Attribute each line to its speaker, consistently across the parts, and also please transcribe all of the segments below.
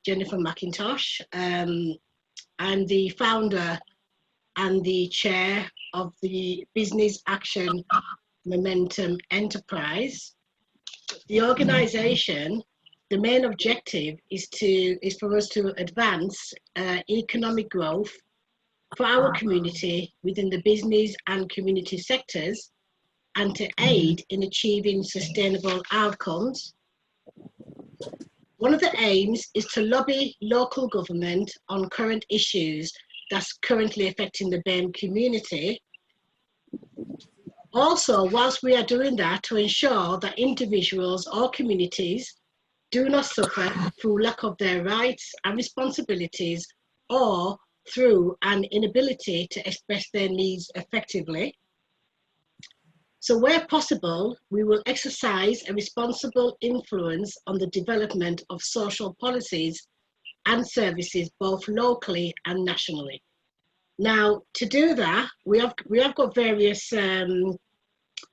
Speaker 1: Jennifer McIntosh. I'm the founder and the chair of the Business Action Momentum Enterprise. The organization, the main objective is for us to advance economic growth for our community within the business and community sectors, and to aid in achieving sustainable outcomes. One of the aims is to lobby local government on current issues that's currently affecting the BAME community. Also, whilst we are doing that, to ensure that individuals or communities do not suffer through lack of their rights and responsibilities or through an inability to express their needs effectively. So where possible, we will exercise a responsible influence on the development of social policies and services, both locally and nationally. Now, to do that, we have got various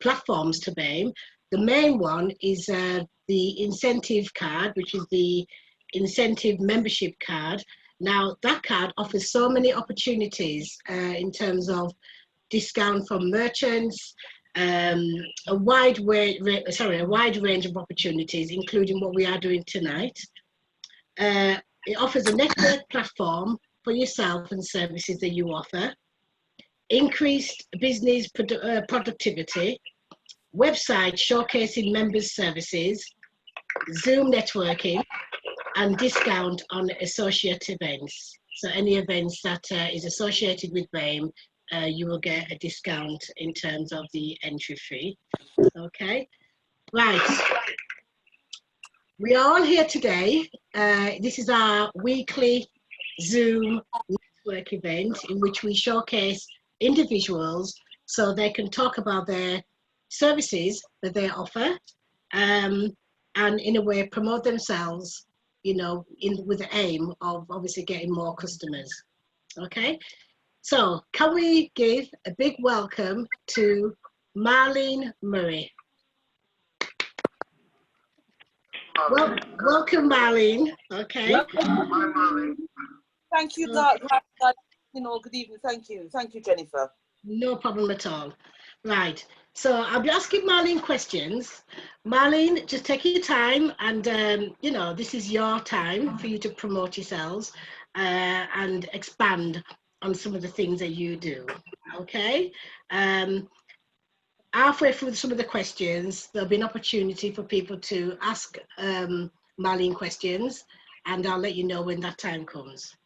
Speaker 1: platforms to BAME. The main one is the incentive card, which is the incentive membership card. Now, that card offers so many opportunities in terms of discount from merchants, a wide range of opportunities, including what we are doing tonight. It offers a network platform for yourself and services that you offer, increased business productivity, website showcasing members' services, Zoom networking, and discount on associate events. So any events that is associated with BAME, you will get a discount in terms of the entry fee. Okay, right. We are all here today. This is our weekly Zoom network event in which we showcase individuals so they can talk about their services that they offer, and in a way promote themselves, you know, with the aim of obviously getting more customers. Okay, so can we give a big welcome to Marlene Murray? Well, welcome, Marlene. Okay.
Speaker 2: Welcome. Thank you, Doc. Good evening. Thank you, Jennifer.
Speaker 1: No problem at all. Right. So I'll be asking Marlene questions. Marlene, just take your time, and you know, this is your time for you to promote yourselves and expand on some of the things that you do. Okay. Halfway through some of the questions, there'll be an opportunity for people to ask Marlene questions, and I'll let you know when that time comes.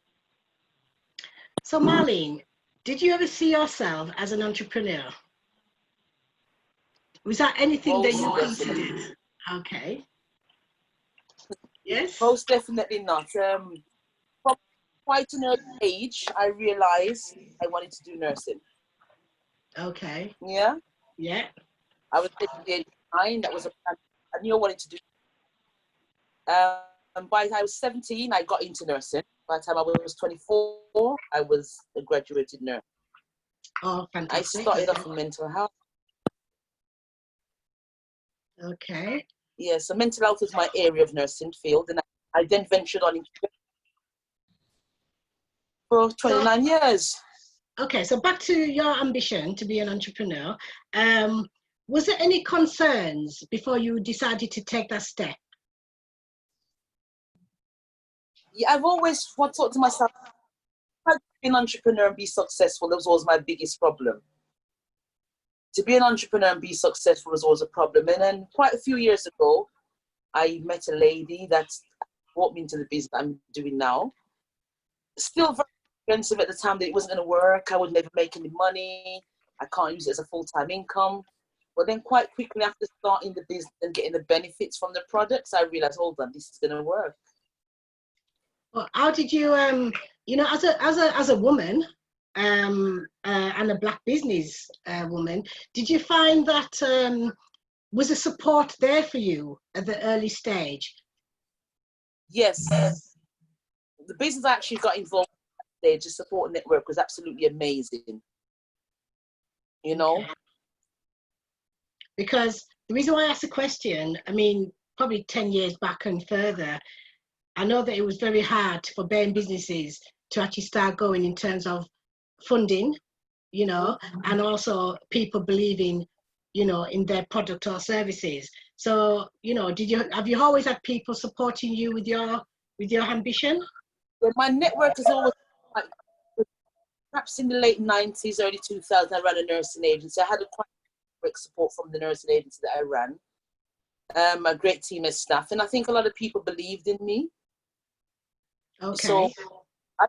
Speaker 1: So Marlene, did you ever see yourself as an entrepreneur? Was that anything that you considered? Okay. Yes?
Speaker 2: Most definitely not. From quite an early age, I realized I wanted to do nursing.
Speaker 1: Okay.
Speaker 2: Yeah?
Speaker 1: Yeah.
Speaker 2: I was 9, that was a plan. I knew I wanted to do. And by the time I was 17, I got into nursing. By the time I was 24, I was a graduated nurse.
Speaker 1: Oh, fantastic.
Speaker 2: I started off in mental health.
Speaker 1: Okay.
Speaker 2: Yeah, so mental health was my area of nursing field, and I then ventured on into for 29 years.
Speaker 1: Okay, so back to your ambition to be an entrepreneur. Was there any concerns before you decided to take that step?
Speaker 2: Yeah, I've always thought to myself, how to be an entrepreneur and be successful, that was always my biggest problem. To be an entrepreneur and be successful was always a problem. And then quite a few years ago, I met a lady that brought me into the business I'm doing now. Still very expensive at the time, that it wasn't going to work. I would never make any money. I can't use it as a full-time income. But then quite quickly after starting the business and getting the benefits from the products, I realized, hold on, this is going to work.
Speaker 1: Well, how did you, you know, as a woman and a Black business woman, did you find that was the support there for you at the early stage?
Speaker 2: Yes. The business I actually got involved in at that stage, the support network was absolutely amazing. You know?
Speaker 1: Okay. Because the reason why I asked the question, I mean, probably 10 years back and further, I know that it was very hard for BAME businesses to actually start going in terms of funding, you know, and also people believing, you know, in their product or services. So, you know, have you always had people supporting you with your ambition?
Speaker 2: Well, my network is always like, perhaps in the late 90s, early 2000s, I ran a nursing agency. I had quite great support from the nursing agency that I ran. A great team of staff, and I think a lot of people believed in me.
Speaker 1: Okay.
Speaker 2: So I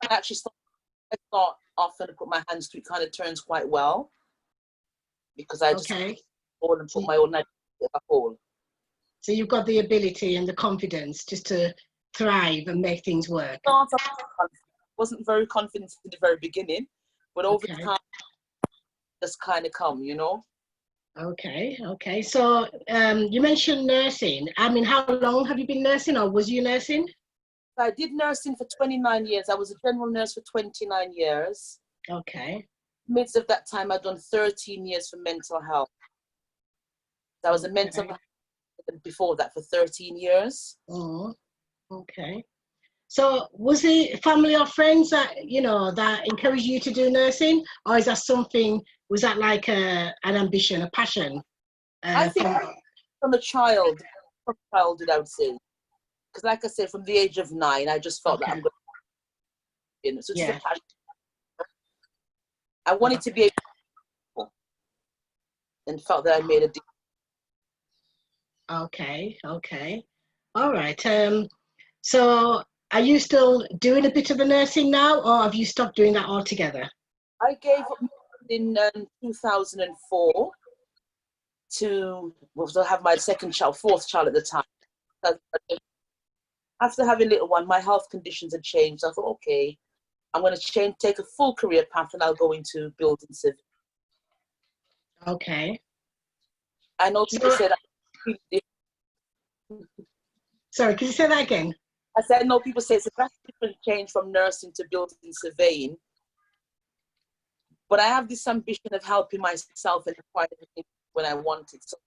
Speaker 2: actually start off and put my hands to it, kind of turns quite well, because I just all and put my own idea in a hole.
Speaker 1: So you've got the ability and the confidence just to thrive and make things work.
Speaker 2: I wasn't very confident in the very beginning, but over time, just kind of come, you know.
Speaker 1: Okay. So you mentioned nursing. I mean, how long have you been nursing, or was you nursing?
Speaker 2: I did nursing for 29 years. I was a general nurse for 29 years.
Speaker 1: Okay.
Speaker 2: Midst of that time, I'd done 13 years for mental health. I was a mental health before that for 13 years.
Speaker 1: Oh, okay. So was it family or friends that, you know, that encouraged you to do nursing, or is that something, was that like an ambition, a passion?
Speaker 2: I think from a child, I would say. Because like I said, from the age of 9, I just felt that I'm going to, you know, so it's a passion. I wanted to be able and felt that I made a difference.
Speaker 1: Okay. All right. So are you still doing a bit of the nursing now, or have you stopped doing that altogether?
Speaker 2: I gave up in 2004 to have my fourth child at the time. After having a little one, my health conditions had changed. I thought, okay, I'm going to take a full career path, and I'll go into building civil.
Speaker 1: Okay.
Speaker 2: I know people say that.
Speaker 1: Sorry, can you say that again?
Speaker 2: I said, I know people say it's a vast different change from nursing to building surveying. But I have this ambition of helping myself and acquiring things when I wanted. So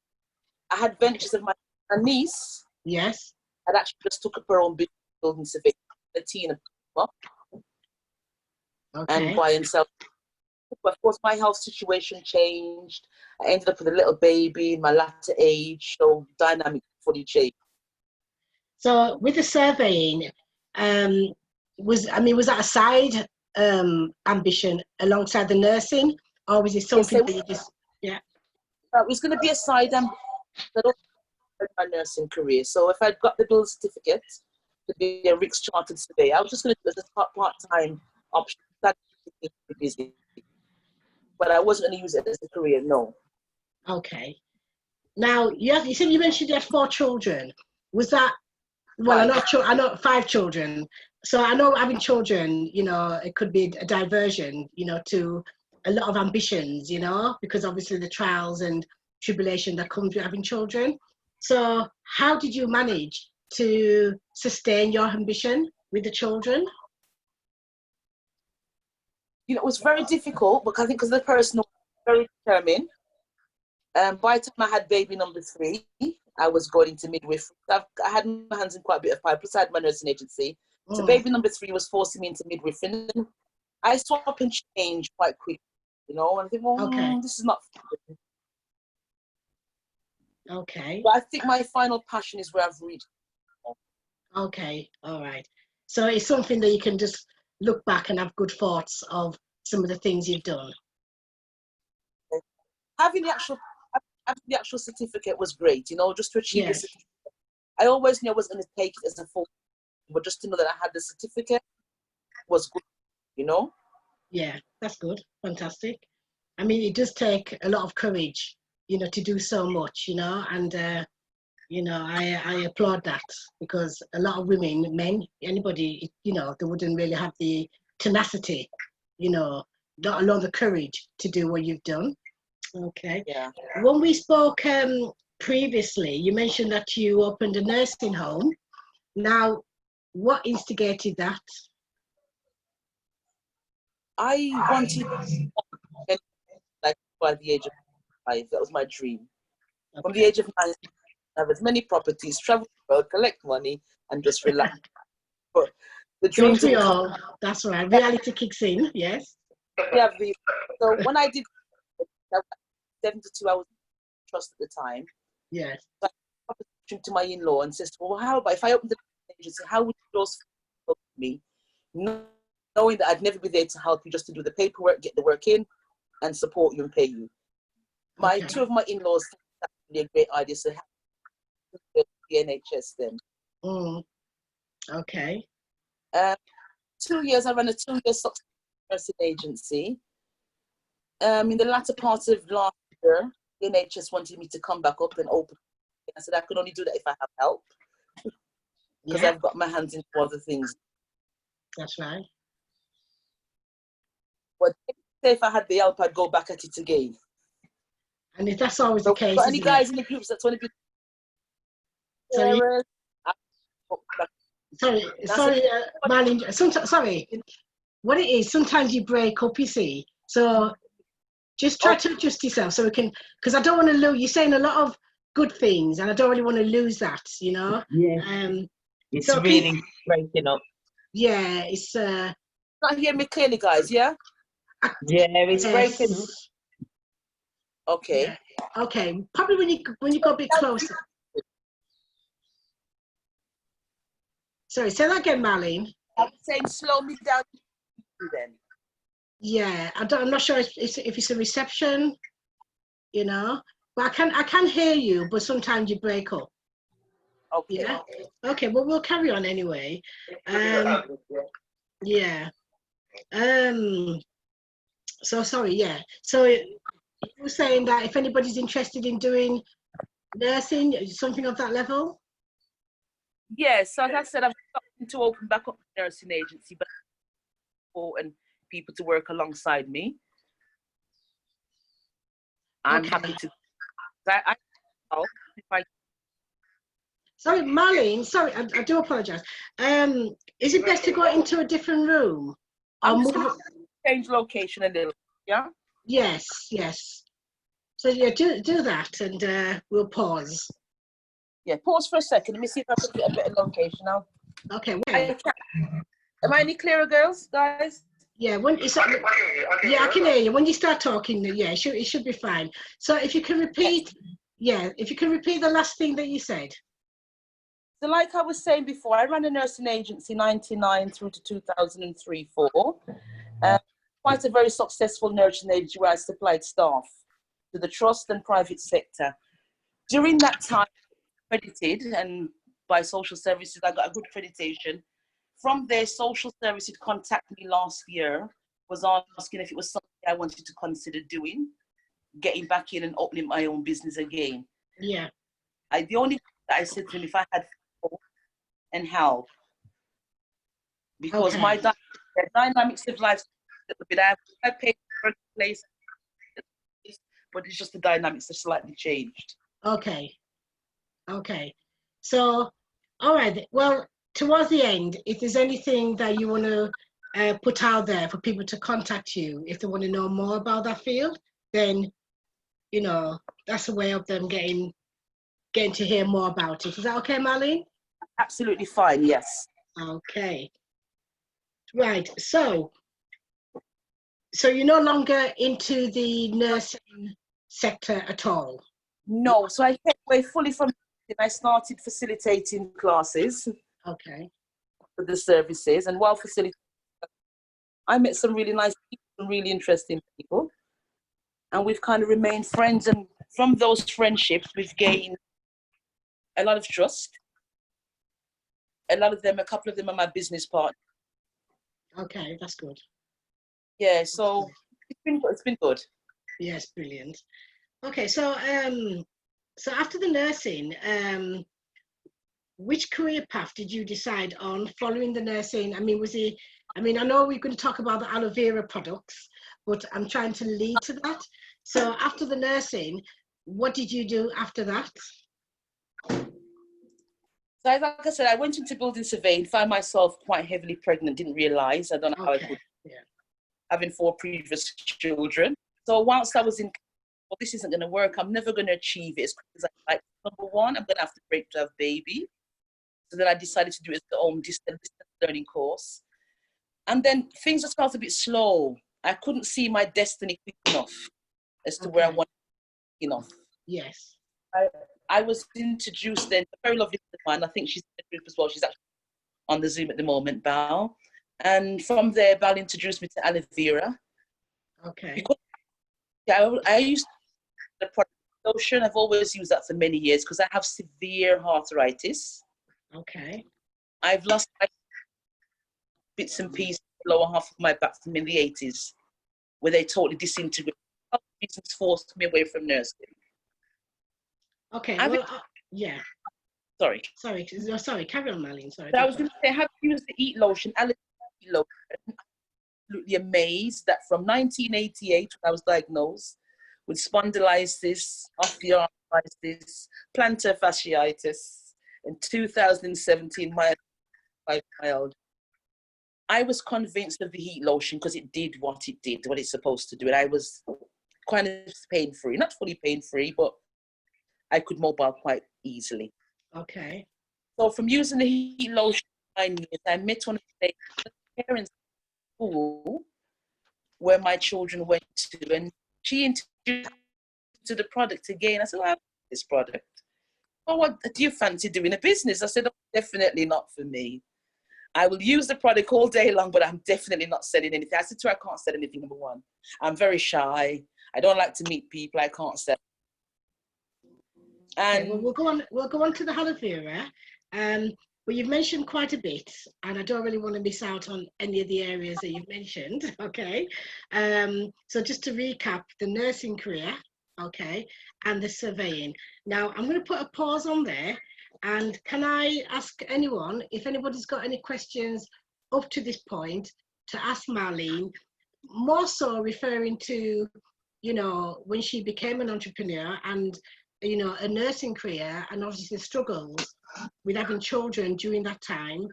Speaker 2: I had ventures of my niece.
Speaker 1: Yes.
Speaker 2: I'd actually just took up her own building surveying, a teen and buy and sell. But of course, my health situation changed. I ended up with a little baby in my latter age, so dynamic fully changed.
Speaker 1: So with the surveying, was that a side ambition alongside the nursing, or was it something that you just,
Speaker 2: It was going to be a side ambition my nursing career. So if I'd got the build certificate to be a RICS chartered surveyor, I was just going to do it as a part-time option. That busy. But I wasn't going to use it as a career, no.
Speaker 1: Okay. Now, you said you mentioned you had 4 children. Was that, well, I know 5 children. So I know having children, you know, it could be a diversion, you know, to a lot of ambitions, you know, because obviously the trials and tribulation that comes with having children. So how did you manage to sustain your ambition with the children?
Speaker 2: You know, it was very difficult because I think because the person was very determined. By the time I had baby number 3, I was going into midwifery. I had my hands in quite a bit of pie, plus I had my nursing agency. So baby number 3 was forcing me into midwifery. And I swap and change quite quickly, you know, and I think, well, this is not fun.
Speaker 1: Okay.
Speaker 2: But I think my final passion is where I've reached.
Speaker 1: Okay, all right. So it's something that you can just look back and have good thoughts of some of the things you've done.
Speaker 2: Having the actual certificate was great, you know, just to achieve the certificate. I always knew I was going to take it as a full, but just to know that I had the certificate was good, you know?
Speaker 1: Yeah, that's good. Fantastic. I mean, it does take a lot of courage, you know, to do so much, you know, and, you know, I applaud that, because a lot of women, men, anybody, you know, they wouldn't really have the tenacity, you know, not alone the courage to do what you've done. Okay.
Speaker 2: Yeah.
Speaker 1: When we spoke previously, you mentioned that you opened a nursing home. Now, what instigated that?
Speaker 2: I wanted, like, by the age of 5, that was my dream. From the age of 9, have as many properties, travel the world, collect money, and just relax. But the dreams
Speaker 1: Don't we all? That's right. Reality kicks in. Yes.
Speaker 2: have the. So when I did 72 hours trust at the time,
Speaker 1: Yes.
Speaker 2: so I went to my in-law and says, well, how about if I opened the agency, how would you just help me? Knowing that I'd never be there to help you, just to do the paperwork, get the work in, and support you and pay you.
Speaker 1: Okay.
Speaker 2: Two of my in-laws think that's really a great idea, so how the NHS then.
Speaker 1: Okay.
Speaker 2: 2 years, I ran a 2-year success nursing agency. In the latter part of last year, the NHS wanted me to come back up and open. I said I could only do that if I have help, because I've got my hands into other things.
Speaker 1: That's right.
Speaker 2: But if I had the help, I'd go back at it again.
Speaker 1: And if that's always the case,
Speaker 2: but any guys in the groups that's want to be
Speaker 1: sorry, Marlene. Sorry, what it is, sometimes you break up, you see. So just try to adjust yourself so we can, because I don't want to lose. You're saying a lot of good things, and I don't really want to lose that. You know.
Speaker 2: Yeah. It's so really breaking up.
Speaker 1: Yeah, it's.
Speaker 2: Not hear me clearly, guys. Yeah.
Speaker 3: Yeah, it's breaking up.
Speaker 2: Okay.
Speaker 1: Yeah. Okay. Probably when you go a bit closer. Sorry, say that again, Marlene.
Speaker 2: I'm saying slow me down then.
Speaker 1: Yeah, I'm not sure if it's a reception, you know, but I can hear you, but sometimes you break up.
Speaker 2: Okay.
Speaker 1: Yeah. Okay. Well, we'll carry on anyway. Yeah. So sorry. Yeah. So you were saying that if anybody's interested in doing nursing, something of that level.
Speaker 2: Yes. So as I said, I'm starting to open back up the nursing agency, but important people to work alongside me. I'm happy to.
Speaker 1: Sorry, Marlene. Sorry, I do apologize. Is it best to go into a different room?
Speaker 2: I'm just going to change location a little. Yeah.
Speaker 1: Yes. Yes. So yeah, do that, and we'll pause.
Speaker 2: Yeah, pause for a second. Let me see if I can get a better location now.
Speaker 1: Okay. Well.
Speaker 2: Am I any clearer, girls, guys?
Speaker 1: Yeah, I can hear you. When you start talking, yeah, it should be fine. So if you can repeat, if you can repeat the last thing that you said.
Speaker 2: So like I was saying before, I ran a nursing agency 99 through to 2003-4. Quite a very successful nursing agency where I supplied staff to the trust and private sector. During that time, accredited, and by social services, I got a good accreditation. From there, social services contacted me last year, was asking if it was something I wanted to consider doing, getting back in and opening my own business again.
Speaker 1: Yeah.
Speaker 2: The only thing that I said to him, if I had support and help, because my dynamics of life, I paid for a place, but it's just the dynamics have slightly changed.
Speaker 1: Okay. So, all right. Well, towards the end, if there's anything that you want to put out there for people to contact you, if they want to know more about that field, then, you know, that's a way of them getting to hear more about it. Is that okay, Marlene?
Speaker 2: Absolutely fine, yes.
Speaker 1: Okay. Right. So you're no longer into the nursing sector at all?
Speaker 2: No. So I came away fully from it. I started facilitating classes.
Speaker 1: Okay.
Speaker 2: For the services, and while facilitating, I met some really nice people, some really interesting people, and we've kind of remained friends. And from those friendships, we've gained a lot of trust. A couple of them are my business partners.
Speaker 1: Okay, that's good.
Speaker 2: Yeah, so it's been good.
Speaker 1: Yes, brilliant. Okay, so after the nursing, which career path did you decide on following the nursing? I mean, I know we're going to talk about the aloe vera products, but I'm trying to lead to that. So after the nursing, what did you do after that?
Speaker 2: So like I said, I went into building surveying, found myself quite heavily pregnant, didn't realise. I don't know how I could, having 4 previous children. So whilst I was in well, this isn't going to work. I'm never going to achieve it as quick as I like. Number one, I'm going to have to break to have baby. So then I decided to do it as the own distance learning course. And then things just felt a bit slow. I couldn't see my destiny quick enough as to where I wanted enough.
Speaker 1: Yes.
Speaker 2: I was introduced then, a very lovely man. I think she's in the group as well. She's actually on the Zoom at the moment, Bal. And from there, Bal introduced me to Aloe Vera.
Speaker 1: Okay.
Speaker 2: Because I used the product lotion. I've always used that for many years because I have severe arthritis.
Speaker 1: Okay.
Speaker 2: I've lost my bits and pieces, lower half of my back from in the 80s, where they totally disintegrated. Reasons forced me away from nursing.
Speaker 1: Okay. Yeah.
Speaker 2: Sorry.
Speaker 1: Sorry. Carry on, Marlene. Sorry.
Speaker 2: I was going to say, I have used the Eat Lotion, Aloe Vera lotion. I'm absolutely amazed that from 1988, when I was diagnosed with spondylitis, osteoarthritis, plantar fasciitis, in 2017, myalgia, I was convinced of the heat lotion because it did what it's supposed to do. And I was kind of pain-free, not fully pain-free, but I could mobile quite easily.
Speaker 1: Okay.
Speaker 2: So from using the heat lotion for 9 years, I met one of the parents at school where my children went to, and she introduced me to the product again. I said, well, I like this product. Oh, what do you fancy doing a business? I said, oh, definitely not for me. I will use the product all day long, but I'm definitely not selling anything. I said to her, I can't sell anything, number one. I'm very shy. I don't like to meet people. I can't sell. And
Speaker 1: okay, well, we'll go on to the Aloe Vera. But you've mentioned quite a bit, and I don't really want to miss out on any of the areas that you've mentioned. Okay. So just to recap, the nursing career, okay, and the surveying. Now I'm going to put a pause on there. And can I ask anyone, if anybody's got any questions up to this point, to ask Marlene, more so referring to, you know, when she became an entrepreneur and, you know, a nursing career, and obviously the struggles with having children during that time,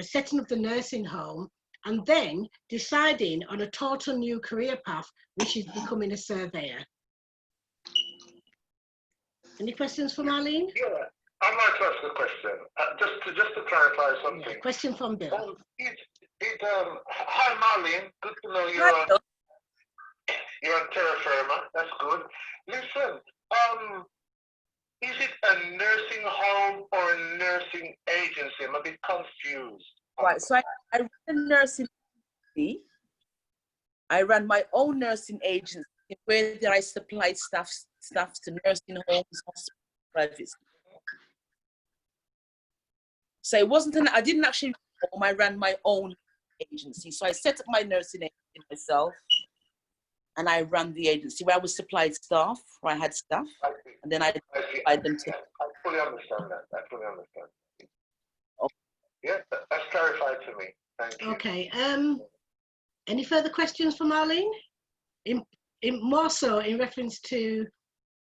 Speaker 1: setting up the nursing home, and then deciding on a total new career path, which is becoming a surveyor. Any questions for Marlene?
Speaker 4: Yeah. I'd like to ask a question, just to clarify something.
Speaker 1: Yeah, question from Bill.
Speaker 4: Hi, Marlene. Good to know you're on terra firma. That's good. Listen, is it a nursing home or a nursing agency? I'm a bit confused.
Speaker 2: Right, so I ran a nursing agency. I ran my own nursing agency where I supplied staff to nursing homes, hospitals, private. So it wasn't I didn't actually I ran my own agency. So I set up my nursing agency myself, and I ran the agency where I was supplied staff, where I had staff, and then I supplied them to.
Speaker 4: I fully understand that. Okay. Yeah, that's clarified to me. Thank you.
Speaker 1: Okay. Any further questions for Marlene? In more so in reference to,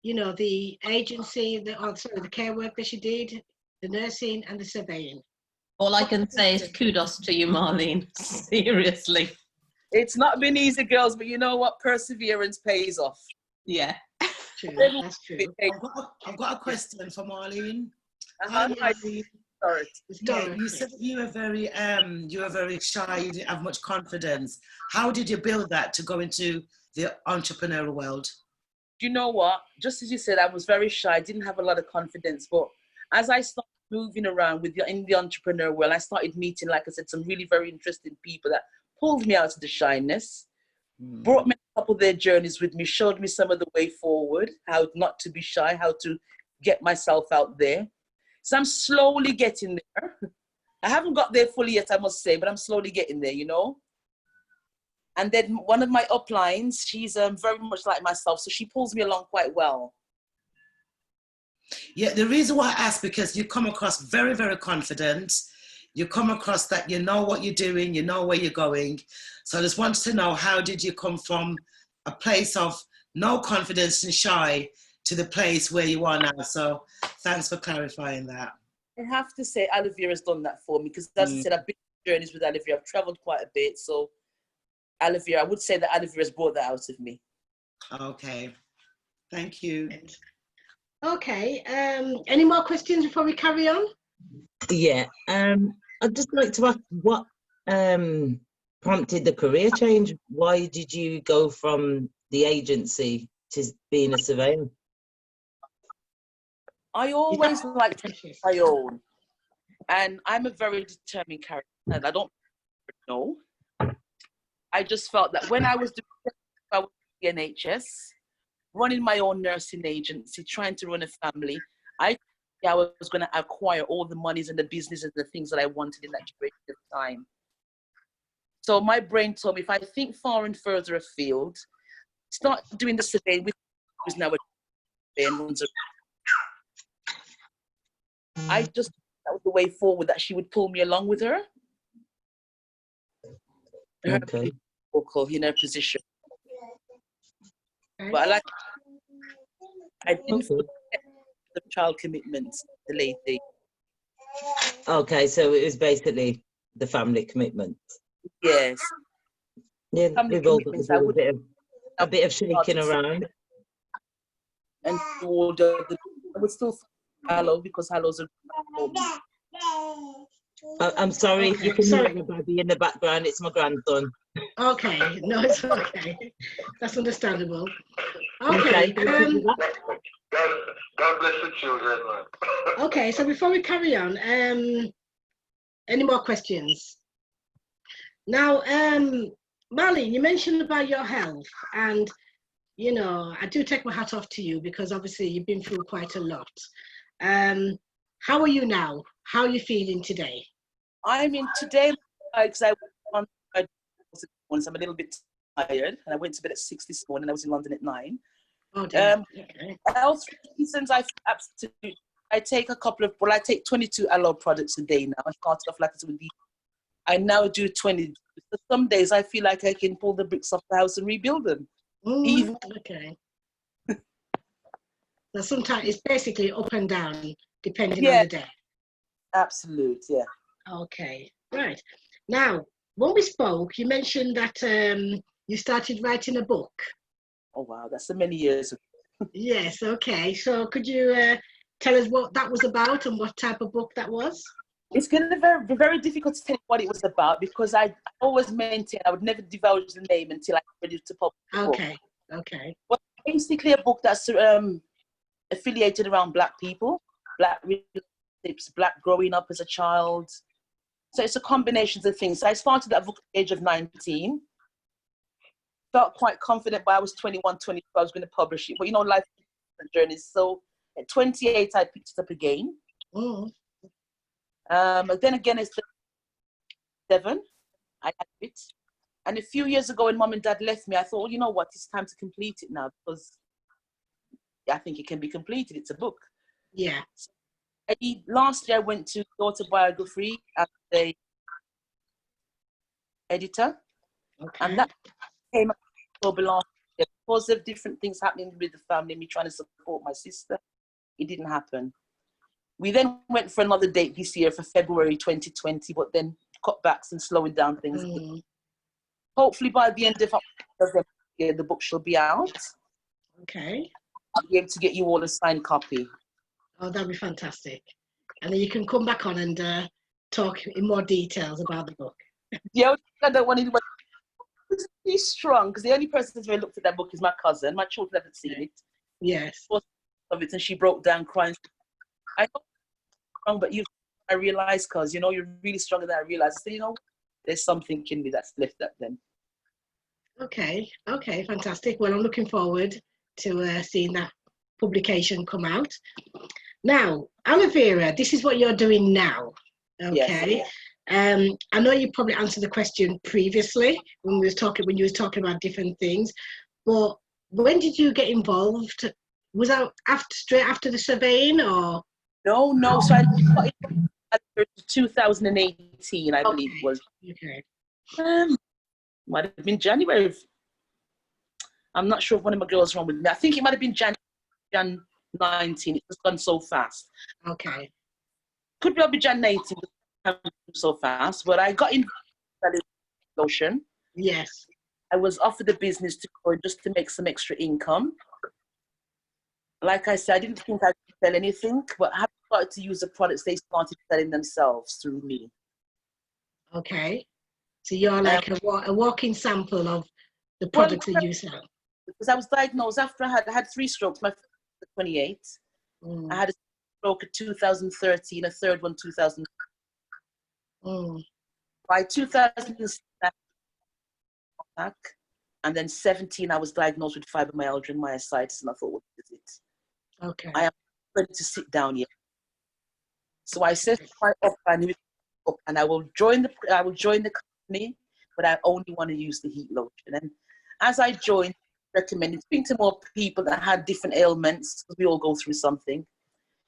Speaker 1: you know, the agency, the care work that she did, the nursing and the surveying.
Speaker 3: All I can say is kudos to you, Marlene. Seriously.
Speaker 2: It's not been easy, girls, but you know what? Perseverance pays off.
Speaker 3: Yeah.
Speaker 1: True, that's true.
Speaker 5: I've got a question for Marlene.
Speaker 2: Hi,
Speaker 5: Marlene.
Speaker 2: Sorry.
Speaker 5: You said you were very shy. You didn't have much confidence. How did you build that to go into the entrepreneurial world?
Speaker 2: You know what? Just as you said, I was very shy. I didn't have a lot of confidence, but as I started moving around in the entrepreneur world, I started meeting, like I said, some really very interesting people that pulled me out of the shyness, brought me a couple of their journeys with me, showed me some of the way forward, how not to be shy, how to get myself out there. So I'm slowly getting there. I haven't got there fully yet, I must say, but I'm slowly getting there, you know. And then one of my uplines, she's very much like myself, so she pulls me along quite well.
Speaker 5: Yeah, the reason why I ask, because you come across very, very confident. You come across that you know what you're doing, you know where you're going. So I just wanted to know, how did you come from a place of no confidence and shy to the place where you are now? So thanks for clarifying that.
Speaker 2: I have to say, Aloe Vera has done that for me, because as I said, I've been on journeys with Aloe Vera. I've traveled quite a bit. So Aloe Vera, I would say that Aloe Vera has brought that out of me.
Speaker 5: Okay. Thank you.
Speaker 1: Okay. Any more questions before we carry on?
Speaker 6: Yeah. I'd just like to ask what prompted the career change. Why did you go from the agency to being a surveyor?
Speaker 2: I always liked to make my own, and I'm a very determined character, and I don't know. I just felt that when I was doing the NHS, running my own nursing agency, trying to run a family, I was going to acquire all the monies and the business and the things that I wanted in that duration of time. So my brain told me, if I think far and further afield, start doing the surveying with who's now a I just, that was the way forward, that she would pull me along with her.
Speaker 6: Okay.
Speaker 2: In her position. But I didn't forget the child commitments, the lady.
Speaker 6: Okay, so it was basically the family commitment.
Speaker 2: Yes.
Speaker 6: Yeah,
Speaker 2: Family
Speaker 6: we've all got to
Speaker 2: commitments,
Speaker 6: do a bit of shaking around.
Speaker 2: And all the, I would still Aloe, because Aloe's a
Speaker 6: I'm sorry if you can hear the baby in the background. It's my grandson.
Speaker 1: Okay, no, it's okay. That's understandable. Okay.
Speaker 4: God bless the children, man.
Speaker 1: Okay, so before we carry on, any more questions? Now, Marlene, you mentioned about your health, and you know, I do take my hat off to you because obviously you've been through quite a lot. How are you now? How are you feeling today?
Speaker 2: I mean, today, because I'm a little bit tired, and I went to bed at 6 this morning, and I was in London at 9.
Speaker 1: Oh, dear. Okay.
Speaker 2: Health reasons, I take a couple of, I take 22 Aloe products a day now. I started off like with these. I now do 20. So some days I feel like I can pull the bricks off the house and rebuild them.
Speaker 1: Okay. So sometimes it's basically up and down, depending on the day.
Speaker 2: Absolute, yeah.
Speaker 1: Okay, right. Now, when we spoke, you mentioned that you started writing a book.
Speaker 2: Oh, wow, that's so many years ago.
Speaker 1: Yes, okay. So could you tell us what that was about and what type of book that was?
Speaker 2: It's going to be very difficult to tell you what it was about, because I always maintain I would never divulge the name until I'm ready to publish the book.
Speaker 1: Okay.
Speaker 2: Well, basically a book that's affiliated around Black people, Black relationships, Black growing up as a child. So it's a combination of things. So I started that book at the age of 19. Felt quite confident, but I was 21, 22, I was going to publish it. But you know, life journeys. So at 28, I picked it up again. But then again, it's 7, I had it. And a few years ago when Mom and Dad left me, I thought, well, you know what, it's time to complete it now, because I think it can be completed. It's a book.
Speaker 1: Yeah.
Speaker 2: So, last year I went to the autobiography as the editor.
Speaker 1: Okay.
Speaker 2: And that came up over last year. Because of different things happening with the family, me trying to support my sister, it didn't happen. We then went for another date this year for February 2020, but then cutbacks and slowing down things. Hopefully by the end of November, the book shall be out.
Speaker 1: Okay.
Speaker 2: I'll be able to get you all a signed copy.
Speaker 1: Oh, that'd be fantastic. And then you can come back on and talk in more details about the book.
Speaker 2: Yeah, I don't want anyone. It's really strong, because the only person who's really looked at that book is my cousin. My children haven't seen it.
Speaker 1: Yes.
Speaker 2: Of it, and she broke down crying. I know you're strong, but I realized, because you know you're really stronger than I realized. So, you know, there's something in me that's left that then. Okay,
Speaker 1: fantastic. Well, I'm looking forward to seeing that publication come out. Now, Aloe Vera, this is what you're doing now. Okay. Yes. I know you probably answered the question previously when you was talking about different things, but when did you get involved? Was that straight after the surveying, or?
Speaker 2: No. So I got in 2018, I believe it was.
Speaker 1: Okay.
Speaker 2: Might have been January. I'm not sure if one of my girls wrong with me. I think it might have been Jan 19. It's just gone so fast.
Speaker 1: Okay.
Speaker 2: Could be Jan 19, so fast. But I got in Ocean.
Speaker 1: Yes.
Speaker 2: I was offered the business to go just to make some extra income. like I said, I didn't think I could sell anything, but having started to use the products, they started selling themselves through me.
Speaker 1: Okay. So you're like a walking sample of the products that you sell.
Speaker 2: Because I was diagnosed after I had 3 strokes. My first was 28. I had a stroke in 2013, a third one 2000. By 2006, and then 17, I was diagnosed with fibromyalgia and myositis, and I thought, what is it?
Speaker 1: Okay.
Speaker 2: I am ready to sit down here. So I said to my upline, and I will join the company, but I only want to use the heat lotion. And as I joined, recommended speaking to more people that had different ailments, because we all go through something.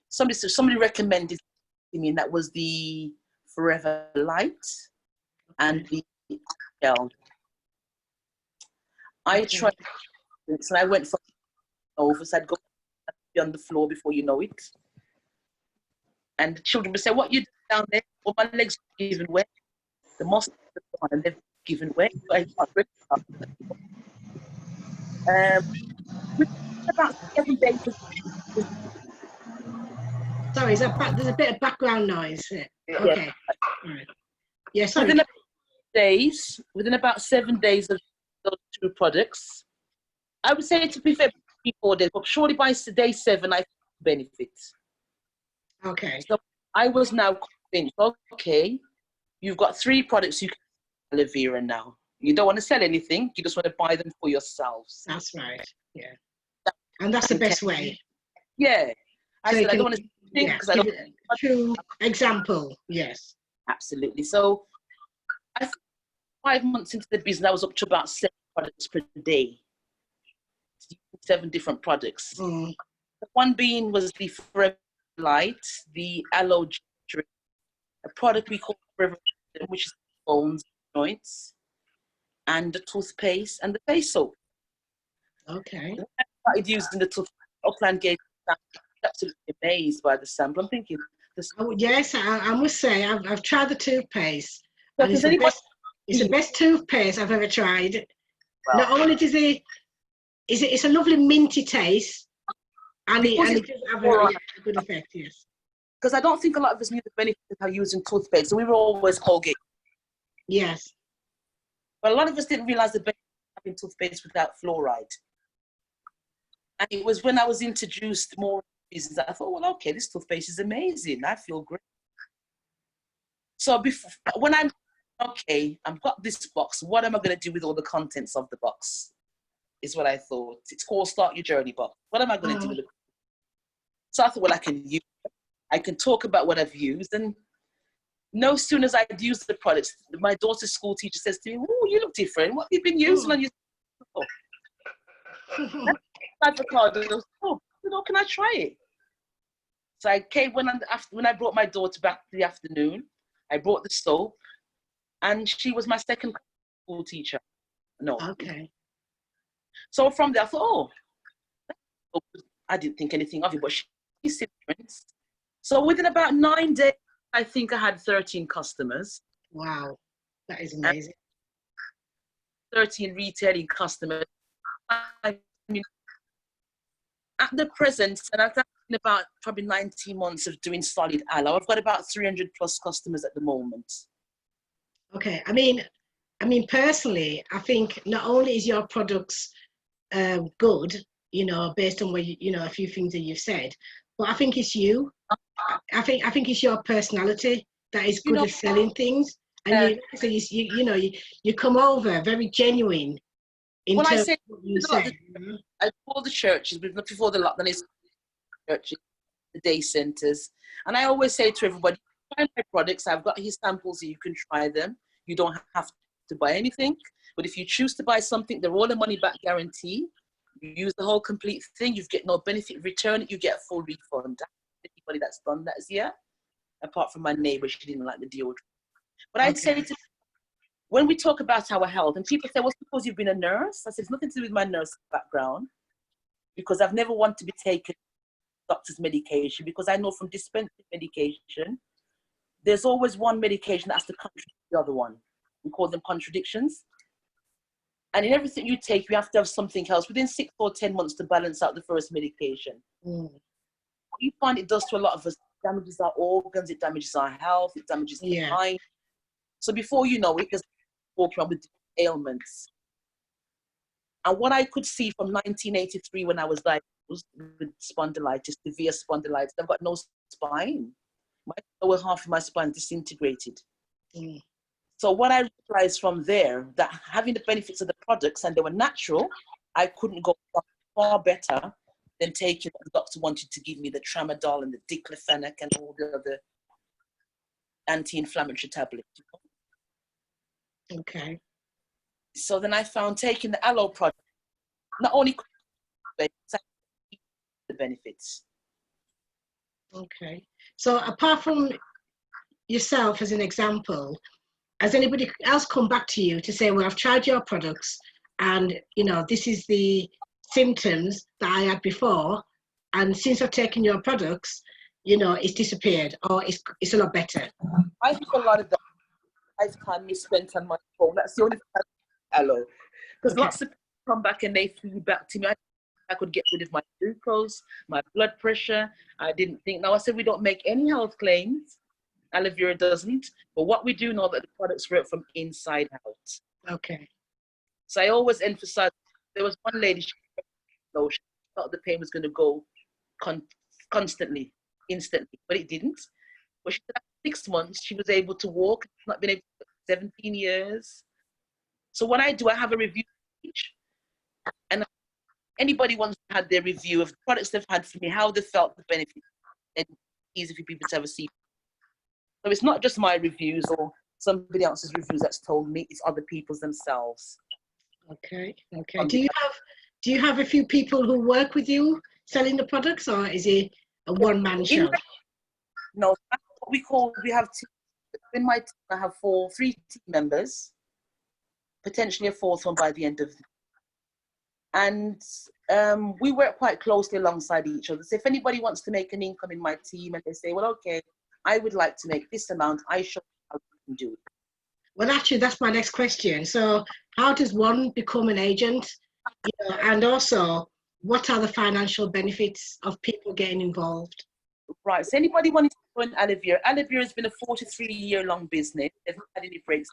Speaker 2: Somebody recommended to me, and that was the Forever Light and the gel. I tried it, and I went for over, so I'd go on the floor before you know it. And the children would say, "What you doing down there?" Well, my legs are given way. The muscles are gone and they've given way. So I can't really about 7 days.
Speaker 1: Sorry, there's a bit of background noise. Okay. All right. Yeah, sorry.
Speaker 2: Within about 7 days of those 2 products, I would say, to be fair, 3-4 days, but surely by day 7, I benefit.
Speaker 1: Okay.
Speaker 2: So I was now convinced, okay, you've got 3 products you can sell Aloe Vera now. You don't want to sell anything, you just want to buy them for yourselves.
Speaker 1: That's right, yeah. And that's the best way.
Speaker 2: Yeah. I said, I don't want to think,
Speaker 1: yeah,
Speaker 2: because I don't.
Speaker 1: A true example, yes.
Speaker 2: Absolutely. So I think 5 months into the business, I was up to about 7 products per day. 7 different products. The one being was the Forever Light, the Aloe Vera, a product we call Forever, which is bones, joints, and the toothpaste and the face soap.
Speaker 1: Okay.
Speaker 2: When I started using the toothpaste, Upland gave me absolutely amazed by the sample. I'm thinking,
Speaker 1: yes, I must say I've tried the toothpaste.
Speaker 2: So
Speaker 1: and it's the best toothpaste I've ever tried. Wow. Not only does it's a lovely minty taste, and it does have a good effect, yes.
Speaker 2: Because I don't think a lot of us knew the benefits of using toothpaste, so we were always Colgate.
Speaker 1: Yes.
Speaker 2: But a lot of us didn't realize the benefit of having toothpaste without fluoride. And it was when I was introduced more business, I thought, well, okay, this toothpaste is amazing. I feel great. So when I've got this box, what am I going to do with all the contents of the box? Is what I thought. It's called Start Your Journey box. What am I going to do with it? So I thought, well, I can talk about what I've used. And no sooner as I'd used the products, my daughter's school teacher says to me, "Oh, you look different. What have you been using on your..." Can I try it? So I came when I brought my daughter back in the afternoon. I brought the soap, and she was my second school teacher. No.
Speaker 1: Okay.
Speaker 2: So from there, I thought, I didn't think anything of it, but she's different. So within about 9 days, I think I had 13 customers.
Speaker 1: Wow, that is amazing.
Speaker 2: 13 retailing customers. I mean, at the present, and I've done about probably 19 months of doing solid aloe, I've got about 300 plus customers at the moment.
Speaker 1: Okay, I mean, personally, I think not only is your products good, based on what a few things that you've said, but I think it's you. I think it's your personality that is good at selling things, and you come over very genuine.
Speaker 2: I say I call the churches before the lockdown is churches, the day centres, and I always say to everybody, try my products. I've got here samples so you can try them. You don't have to buy anything, but if you choose to buy something, they're all a money back guarantee. You use the whole complete thing, you get no benefit, return it, you get a full refund. Anybody that's done that is here, apart from my neighbour, she didn't like the deodorant. But I'd say when we talk about our health, and people say, well, suppose you've been a nurse. I said, it's nothing to do with my nurse background, because I've never wanted to be taken doctor's medication, because I know from dispensing medication, there's always one medication that has to contradict the other one. We call them contradictions. And in everything you take, you have to have something else within 6 or 10 months to balance out the first medication. What you find it does to a lot of us, it damages our organs, it damages our health, it damages the mind. So before you know it, there's walking around with ailments. And what I could see from 1983 when I was diagnosed with spondylitis, severe spondylitis, I've got no spine. My lower half of my spine disintegrated. So what I realized from there, that having the benefits of the products, and they were natural, I couldn't go far better than taking what the doctor wanted to give me, the tramadol and the diclofenac and all the other anti-inflammatory tablets.
Speaker 1: Okay.
Speaker 2: So then I found taking the aloe product, not only the benefits.
Speaker 1: Okay. So apart from yourself as an example, has anybody else come back to you to say, well, I've tried your products and, you know, this is the symptoms that I had before, and since I've taken your products, you know, it's disappeared, or it's a lot better?
Speaker 2: I think a lot of that lifetime is spent on my phone. That's the only thing I aloe. Because lots of people come back and they feed back to me. I could get rid of my glucose, my blood pressure. I didn't think. Now I said we don't make any health claims. Aloe Vera doesn't. But what we do know that the products work from inside out.
Speaker 1: Okay.
Speaker 2: So I always emphasize. There was one lady, she thought the pain was going to go constantly, instantly, but it didn't. But she said after 6 months, she was able to walk. She's not been able to for 17 years. So what I do, I have a review page, and anybody wants to have their review of the products they've had from me, how they felt, the benefits, and easy for people to ever see. So it's not just my reviews or somebody else's reviews that's told me, it's other people's themselves.
Speaker 1: Okay. Okay. Do you have a few people who work with you selling the products, or is it a one-man show?
Speaker 2: No, that's what we have in my team. I have 3 team members, potentially a 4th one by the end of the and we work quite closely alongside each other. So if anybody wants to make an income in my team and they say, well, okay, I would like to make this amount, I show you how you can do it.
Speaker 1: Well, actually, that's my next question. So how does one become an agent? You know, and also, what are the financial benefits of people getting involved?
Speaker 2: Right. So anybody wanting to join Aloe Vera? Aloe Vera has been a 43-year-long business. They've not had any breaks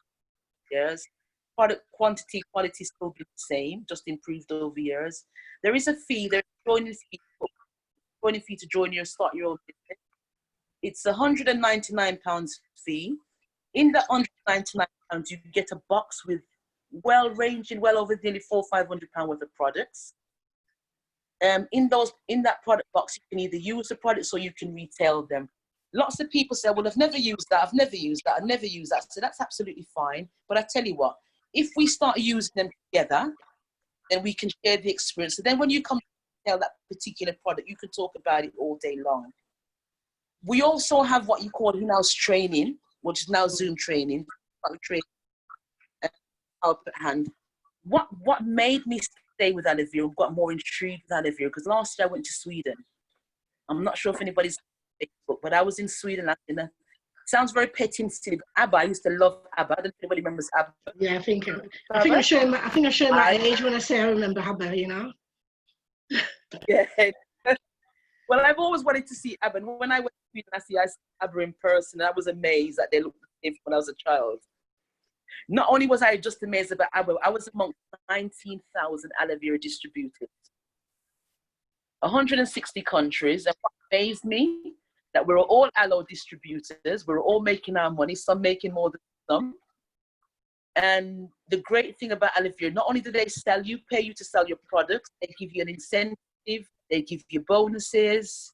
Speaker 2: in years. Product quantity, quality still be the same, just improved over years. There is a fee. There's a joining fee to start your own business. It's £199 fee. In that £199, you get a box with ranging well over nearly £400 or £500 worth of products. In that product box, you can either use the products or you can retail them. Lots of people say, well, I've never used that, I've never used that, I've never used that. So that's absolutely fine. But I tell you what, if we start using them together, then we can share the experience. So then when you come to sell that particular product, you can talk about it all day long. We also have what you call in-house training, which is now Zoom training, output hand. What made me stay with Aloe Vera, got more intrigued with Aloe Vera, because last year I went to Sweden. I'm not sure if anybody's on Facebook, but I was in Sweden last year. Sounds very petty and silly, but ABBA, I used to love ABBA. I don't know if anybody remembers ABBA.
Speaker 1: Yeah, I think I'm showing my age when I say I remember ABBA, you know?
Speaker 2: Yeah. Well, I've always wanted to see ABBA. And when I went to Sweden, I see ABBA in person. I was amazed that they looked the same when I was a child. Not only was I just amazed about ABBA, I was among 19,000 Aloe Vera distributors. 160 countries. And what amazed me, that we're all aloe distributors. We're all making our money, some making more than some. And the great thing about Aloe Vera, not only do they pay you to sell your products, they give you an incentive, they give you bonuses,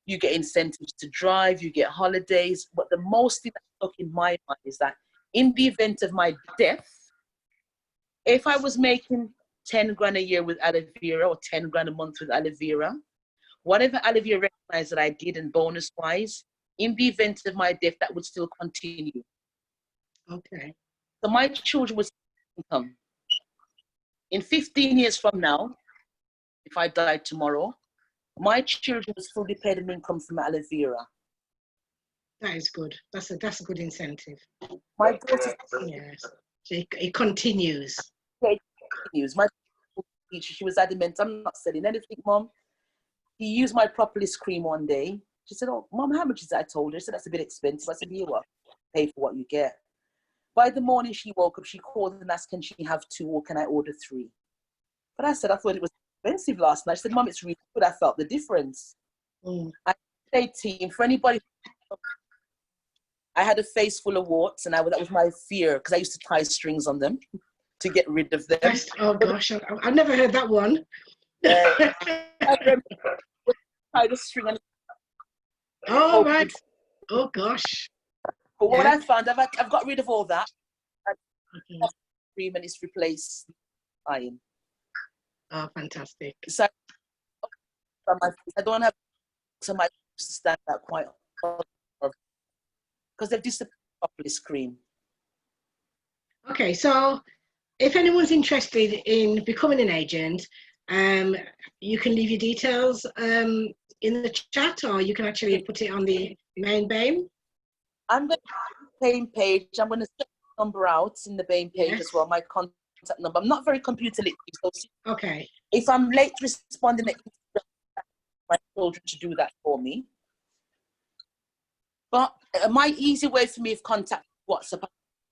Speaker 2: you get incentives to drive, you get holidays. But the most thing that's stuck in my mind is that in the event of my death, if I was making 10 grand a year with Aloe Vera or 10 grand a month with Aloe Vera, whatever Aloe Vera recognized that I did and bonus-wise, in the event of my death, that would still continue.
Speaker 1: Okay.
Speaker 2: So my children would income. In 15 years from now, if I died tomorrow, my children will still be paid an income from Aloe Vera.
Speaker 1: That is good. That's a good incentive.
Speaker 2: My daughter,
Speaker 1: Yes. So it continues.
Speaker 2: It news. My teacher, she was adamant, I'm not selling anything, Mom. He used my propolis cream one day. She said, oh, Mom, how much is that? I told her. She said, that's a bit expensive. I said, here, what? Pay for what you get. By the morning she woke up, she called and asked, can she have 2 or can I order 3? But I said, I thought it was expensive last night. She said, Mom, it's really good. I felt the difference. I say, team, for anybody, I had a face full of warts, and that was my fear, because I used to tie strings on them to get rid of them.
Speaker 1: Oh gosh, I've never heard that one.
Speaker 2: I remember I tied a string on.
Speaker 1: Oh right. Oh gosh.
Speaker 2: But what I found, I've got rid of all that. Cream, and it's replaced iron.
Speaker 1: Oh, fantastic.
Speaker 2: So I don't have somebody to stand out quite because they've disappeared properly screen.
Speaker 1: Okay, so if anyone's interested in becoming an agent, you can leave your details in the chat, or you can actually put it on the main BAME.
Speaker 2: I'm going to the BAME page. I'm going to set the number out in the BAME page as well, my contact number. I'm not very computer literate, so
Speaker 1: okay.
Speaker 2: If I'm late responding, my children to do that for me. But my easy way for me of contact WhatsApp,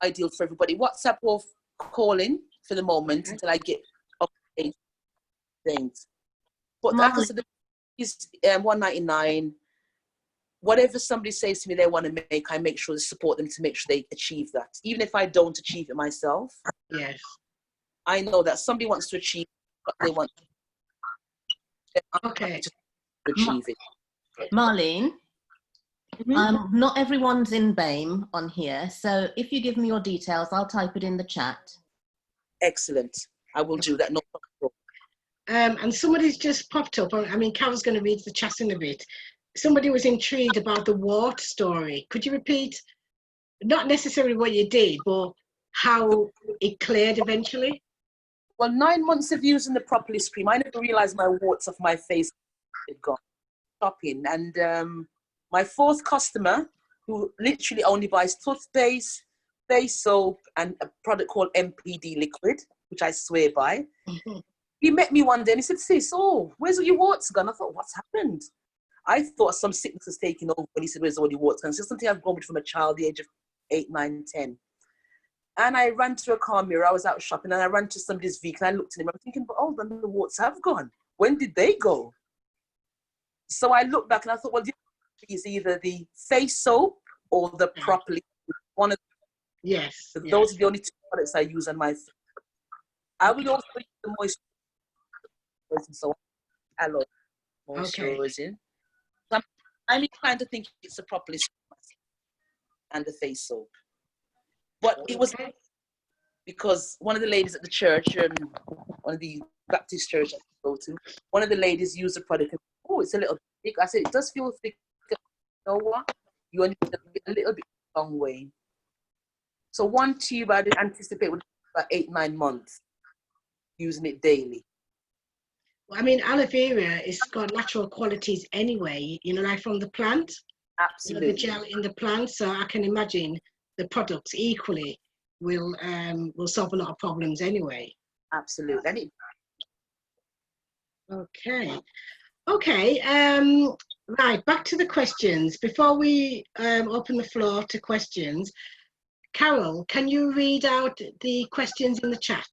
Speaker 2: ideal for everybody. WhatsApp or calling for the moment until I get up to things. But like I said, is $199. Whatever somebody says to me they want to make, I make sure to support them to make sure they achieve that. Even if I don't achieve it myself.
Speaker 1: Yes.
Speaker 2: I know that somebody wants to achieve what they want.
Speaker 1: Okay.
Speaker 2: To achieve it.
Speaker 3: Marlene, not everyone's in BAME on here, so if you give me your details, I'll type it in the chat.
Speaker 2: Excellent. I will do that. No problem.
Speaker 1: And somebody's just popped up. I mean, Carol's going to read the chat in a bit. Somebody was intrigued about the wart story. Could you repeat, not necessarily what you did, but how it cleared eventually?
Speaker 2: Well, 9 months of using the propolis cream, I never realized my warts off my face had gone shopping. And my 4th customer, who literally only buys toothpaste, face soap, and a product called MPD liquid, which I swear by, he met me one day and he said, sis, oh, where's all your warts gone? I thought, what's happened? I thought some sickness was taking over when he said, where's all your warts gone? It's something I've gone with from a child, the age of 8, 9, 10. And I ran to a car mirror. I was out shopping and I ran to somebody's vehicle. And I looked at him. I'm thinking, but oh, the warts have gone. When did they go? So I looked back and I thought, well, is either the face soap or the properly one of them.
Speaker 1: Yes.
Speaker 2: So those are the only 2 products I use on my face. I would also use the moisturizer, so aloe moisturizing. So I'm inclined to think it's a properly and the face soap. But it was because one of the ladies at the church, one of the Baptist church I go to, one of the ladies used the product and, oh, it's a little thick. I said, it does feel thick. You know what? You only need a little bit long way. So 1 tube I didn't anticipate would be about 8, 9 months using it daily.
Speaker 1: Well, I mean, aloe vera has got natural qualities anyway, you know, like from the plant.
Speaker 2: Absolutely.
Speaker 1: You know, the gel in the plant. So I can imagine the products equally will solve a lot of problems anyway.
Speaker 2: Absolutely.
Speaker 1: Okay. Right, back to the questions. Before we open the floor to questions, Carol, can you read out the questions in the chat?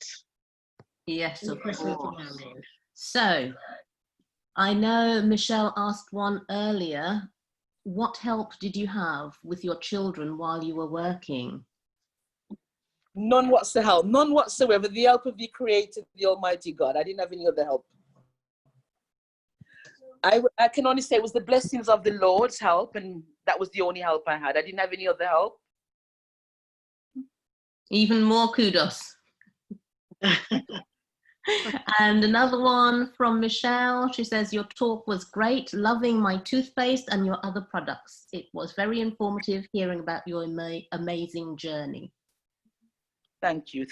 Speaker 3: Yes, of course.
Speaker 1: Marlene?
Speaker 3: So, I know Michelle asked one earlier. What help did you have with your children while you were working?
Speaker 2: None whatsoever. The help of the Creator, the Almighty God. I didn't have any other help. I can only say it was the blessings of the Lord's help, and that was the only help I had. I didn't have any other help.
Speaker 3: Even more kudos. And another one from Michelle. She says, your talk was great. Loving my toothpaste and your other products. It was very informative hearing about your amazing journey.
Speaker 2: Thank you.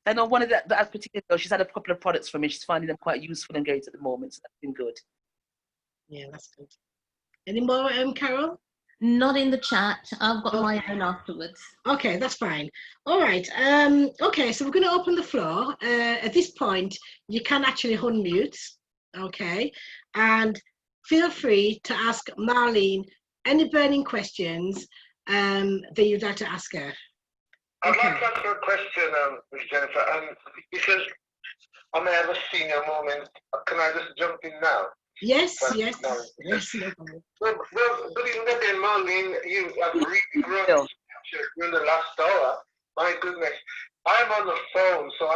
Speaker 2: I know one of that particular girl, she's had a couple of products from me. She's finding them quite useful and great at the moment. So that's been good.
Speaker 1: Yeah, that's good. Any more, Carol?
Speaker 3: Not in the chat. I've got my own afterwards.
Speaker 1: Okay, that's fine. All right. Okay, so we're going to open the floor. At this point, you can actually unmute. Okay, and feel free to ask Marlene any burning questions that you'd like to ask her.
Speaker 4: I'd like to ask her a question, Ms. Jennifer, because I may have a senior moment. Can I just jump in now?
Speaker 1: Yes,
Speaker 4: But,
Speaker 1: yes,
Speaker 4: no.
Speaker 1: yes. No problem.
Speaker 4: Well, good evening, Marlene. You have really grown during the last hour. My goodness. I'm on the phone, so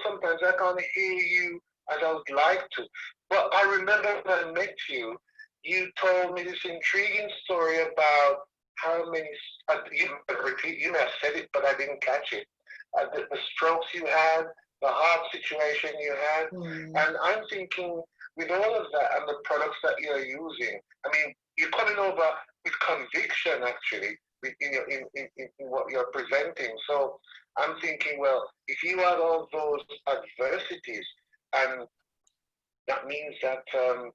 Speaker 4: sometimes I can't hear you as I would like to. But I remember when I met you, you told me this intriguing story about how many, you may have said it, but I didn't catch it. The strokes you had, the heart situation you had. And I'm thinking, with all of that and the products that you're using, I mean, you're coming over with conviction, actually, in what you're presenting. So I'm thinking, well, if you had all those adversities, and that means that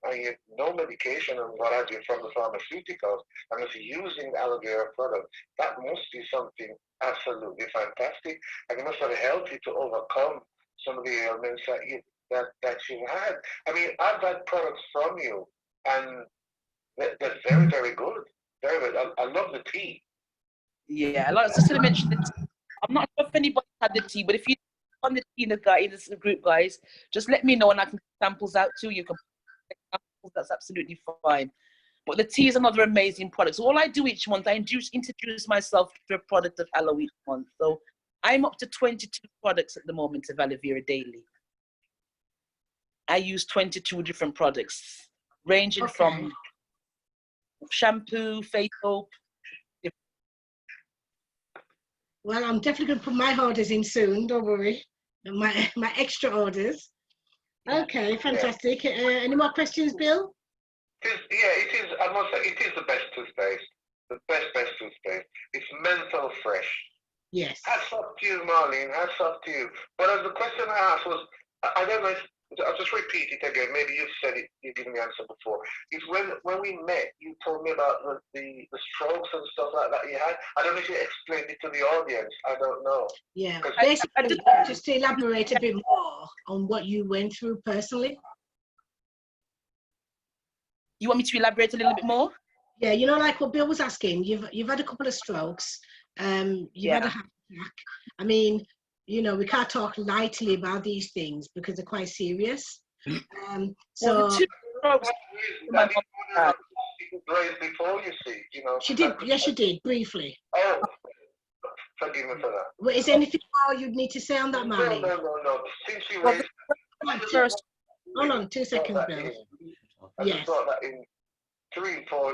Speaker 4: I have no medication and what have you from the pharmaceuticals, and if you're using the aloe vera product, that must be something absolutely fantastic, and it must have helped you to overcome some of the ailments that you had. I mean, I've had products from you, and they're very, very good. Very good. I love the tea.
Speaker 2: Yeah, like I was just going to mention the tea. I'm not sure if anybody had the tea, but if you on the tea in the group, guys, just let me know and I can get samples out to you. You can samples, that's absolutely fine. But the tea is another amazing product. So all I do each month, I introduce myself to a product of aloe each month. So I'm up to 22 products at the moment of aloe vera daily. I use 22 different products, ranging from shampoo, face soap.
Speaker 1: Well, I'm definitely going to put my orders in soon. Don't worry, my extra orders. Okay, fantastic. Any more questions, Bill?
Speaker 4: It is. I must say, it is the best toothpaste. The best toothpaste. It's menthol fresh.
Speaker 1: Yes.
Speaker 4: Hats off to you, Marlene. Hats off to you. But as the question I asked was, I don't know if, I'll just repeat it again. Maybe you've said it, you've given the answer before. It's when we met, you told me about the strokes and stuff like that you had. I don't know if you explained it to the audience. I don't know.
Speaker 1: Yeah. Basically, just to elaborate a bit more on what you went through personally.
Speaker 2: You want me to elaborate a little bit more?
Speaker 1: Yeah, you know, like what Bill was asking, you've had a couple of strokes, you've had a heart attack. I mean, you know, we can't talk lightly about these things because they're quite serious. So
Speaker 2: the two strokes,
Speaker 4: before, you see, you know.
Speaker 1: she did, yes, she did briefly.
Speaker 4: Oh, forgive me for that.
Speaker 1: Well, is there anything more you'd need to say on that, Marlene?
Speaker 4: No. Since you raised,
Speaker 1: hold on 2 seconds, Bill.
Speaker 4: I just thought that in 3 for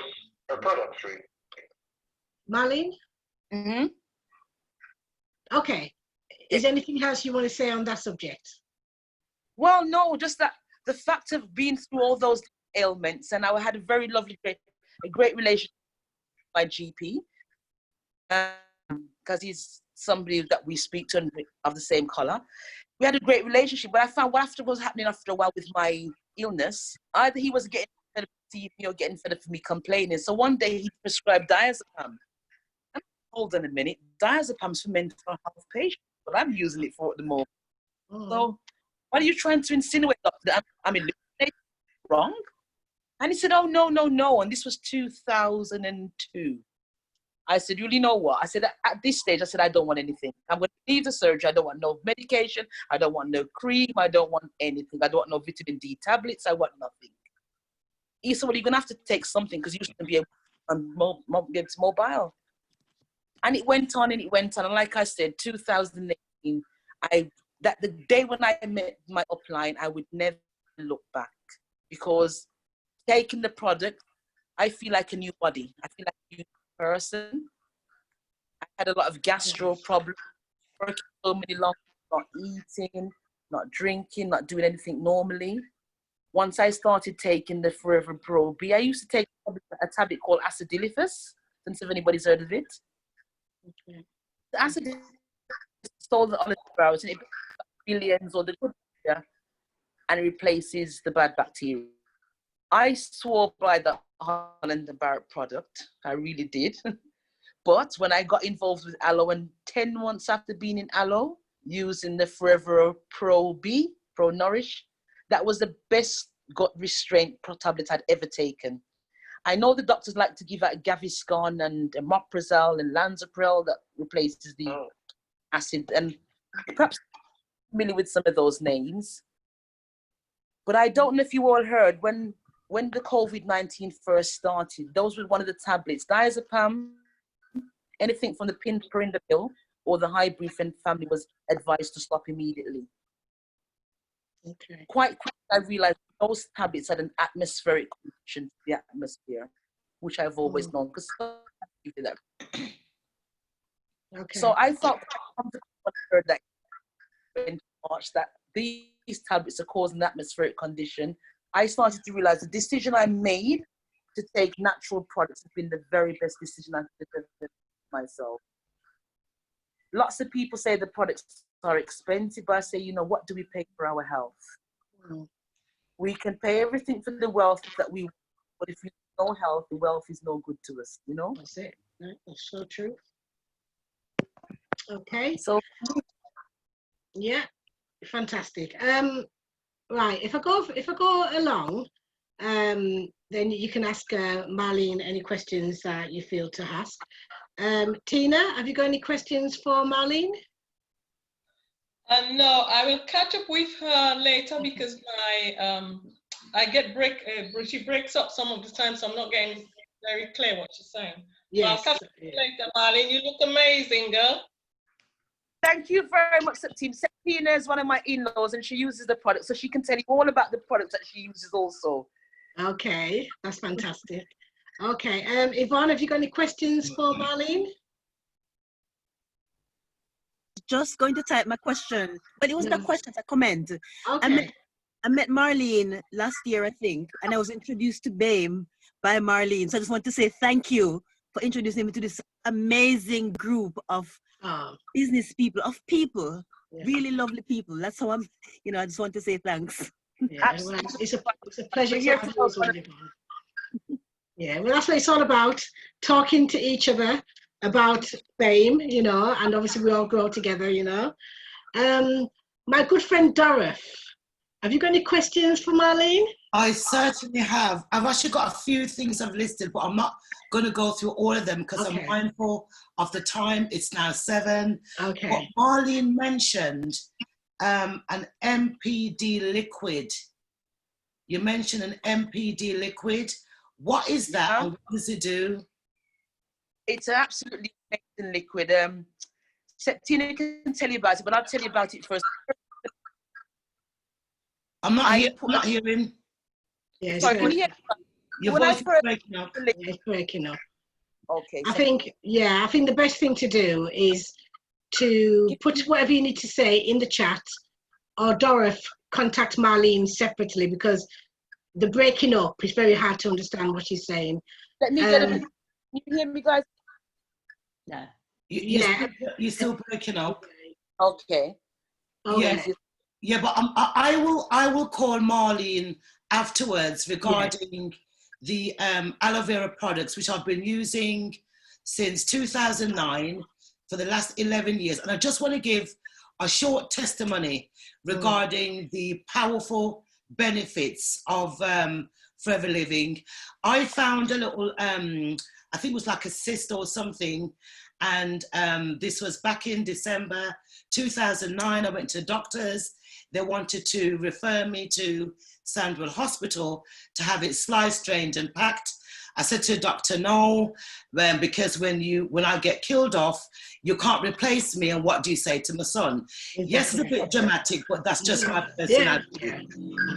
Speaker 4: a product 3.
Speaker 1: Marlene?
Speaker 2: Mm-hmm.
Speaker 1: Okay. Is there anything else you want to say on that subject?
Speaker 2: Well, no, just that the fact of being through all those ailments, and I had a very lovely, a great relationship with my GP, because he's somebody that we speak to and of the same colour. We had a great relationship, but I found after what was happening after a while with my illness, either he was getting fed up with me or getting fed up with me complaining. So one day he prescribed diazepam. Hold on a minute, diazepam's for mental health patients, but I'm using it for at the moment. So what are you trying to insinuate, doctor? I'm illuminating wrong? And he said, oh, no. And this was 2002. I said, you really know what? I said, at this stage, I said, I don't want anything. I'm going to leave the surgery. I don't want no medication. I don't want no cream. I don't want anything. I don't want no vitamin D tablets. I want nothing. He said, well, you're going to have to take something because you shouldn't be able to get mobile. And it went on and it went on. And like I said, 2018, the day when I met my upline, I would never look back, because taking the product, I feel like a new body. I feel like a new person. I had a lot of gastro problems, working so many long, not eating, not drinking, not doing anything normally. Once I started taking the Forever Pro B, I used to take a tablet called acidiphilus. I don't know if anybody's heard of it. Okay. The acidiphilus stole the olive flowers and it billions or the good bacteria and it replaces the bad bacteria. I swore by the Holland and Barrett product. I really did. But when I got involved with Aloe, and 10 months after being in Aloe, using the Forever Pro B, Pro Nourish, that was the best gut restraint tablet I'd ever taken. I know the doctors like to give out Gaviscon and Omeprazole and Lanzapril that replaces the acid, and perhaps familiar with some of those names. But I don't know if you all heard, when the COVID-19 first started, those were one of the tablets, diazepam, anything from the pin in the pill or the high brief family was advised to stop immediately.
Speaker 1: Okay.
Speaker 2: Quite quickly, I realized those tablets had an atmospheric connection to the atmosphere, which I've always known, because that.
Speaker 1: Okay.
Speaker 2: So I felt quite comfortable when I heard that in March that these tablets are causing an atmospheric condition. I started to realize the decision I made to take natural products has been the very best decision I've ever made myself. Lots of people say the products are expensive, but I say, you know, what do we pay for our health? We can pay everything for the wealth that we want, but if we have no health, the wealth is no good to us, you know?
Speaker 1: That's it. That's so true. Okay.
Speaker 2: So,
Speaker 1: yeah, fantastic. Right, if I go along, then you can ask Marlene any questions that you feel to ask. Tina, have you got any questions for Marlene?
Speaker 7: No, I will catch up with her later because I get she breaks up some of the time, so I'm not getting very clear what she's saying.
Speaker 1: Yes.
Speaker 7: So I'll catch up later, Marlene. You look amazing, girl.
Speaker 2: thank you very much, Septine. Septine is one of my in-laws and she uses the product, so she can tell you all about the products that she uses also.
Speaker 1: Okay, that's fantastic. Okay, Yvonne, have you got any questions for Marlene?
Speaker 8: Just going to type my question, but it was not a question, it's a comment.
Speaker 1: Okay.
Speaker 8: I met Marlene last year, I think, and I was introduced to BAME by Marlene. So I just want to say thank you for introducing me to this amazing group of business people, really lovely people. That's how I'm, you know, I just want to say thanks.
Speaker 1: Yeah, well, it's a pleasure to have you as well, Yvonne. Yeah, well, that's what it's all about, talking to each other about BAME, you know, and obviously we all grow together, you know. My good friend Dorothy, have you got any questions for Marlene?
Speaker 5: I certainly have. I've actually got a few things I've listed, but I'm not going to go through all of them because I'm mindful of the time. It's now 7.
Speaker 1: Okay.
Speaker 5: But Marlene mentioned an MPD liquid. You mentioned an MPD liquid. What is that and what does it do?
Speaker 2: It's an absolutely amazing liquid. Septina can tell you about it, but I'll tell you about it first.
Speaker 5: I'm not hearing.
Speaker 1: Yeah,
Speaker 2: sorry, can you hear?
Speaker 5: Your voice is breaking up.
Speaker 1: Yeah, it's breaking up.
Speaker 2: Okay.
Speaker 1: I think the best thing to do is to put whatever you need to say in the chat, or Dorothy contact Marlene separately because the breaking up is very hard to understand what she's saying.
Speaker 2: Let me get can you hear me, guys?
Speaker 3: No.
Speaker 5: You're still breaking up.
Speaker 2: Okay.
Speaker 5: Yeah, but I will call Marlene afterwards regarding the aloe vera products, which I've been using since 2009 for the last 11 years. And I just want to give a short testimony regarding the powerful benefits of Forever Living. I found a little, I think it was like a cyst or something. And this was back in December 2009. I went to doctors. They wanted to refer me to Sandwell Hospital to have it sliced, drained and packed. I said to the doctor, no, because when I get killed off, you can't replace me. And what do you say to my son? Exactly. Yes, it's a bit dramatic, but that's just my personality. Yeah.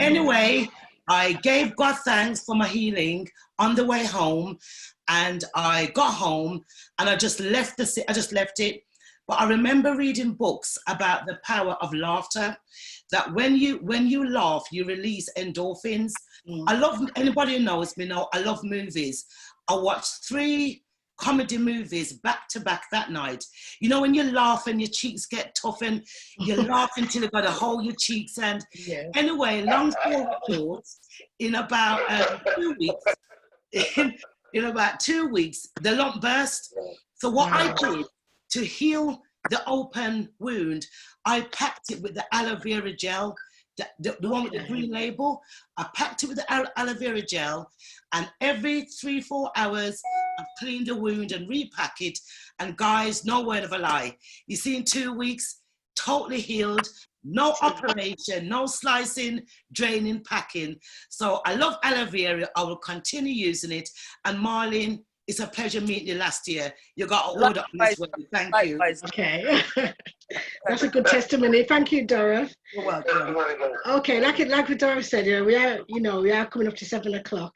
Speaker 5: Anyway, I gave God thanks for my healing on the way home. And I got home and I just left it. But I remember reading books about the power of laughter, that when you laugh, you release endorphins. I love, anybody who knows me know, I love movies. I watched 3 comedy movies back to back that night. You know, when you laugh and your cheeks get tough and you laugh until you've got to hold your cheeks. And anyway, long story short, in about 2 weeks, in about 2 weeks, the lump burst. So what I did to heal the open wound, I packed it with the aloe vera gel, the one with the green label. I packed it with the aloe vera gel, and every 3-4 hours, I've cleaned the wound and repack it. And guys, no word of a lie. You see, in 2 weeks, totally healed, no operation, no slicing, draining, packing. So I love aloe vera. I will continue using it. And Marlene, it's a pleasure meeting you last year. You got to order on this way. Thank you.
Speaker 1: Okay. That's a good testimony. Thank you, Dora.
Speaker 5: You're welcome.
Speaker 1: Okay, like Dora said, we are coming up to 7 o'clock.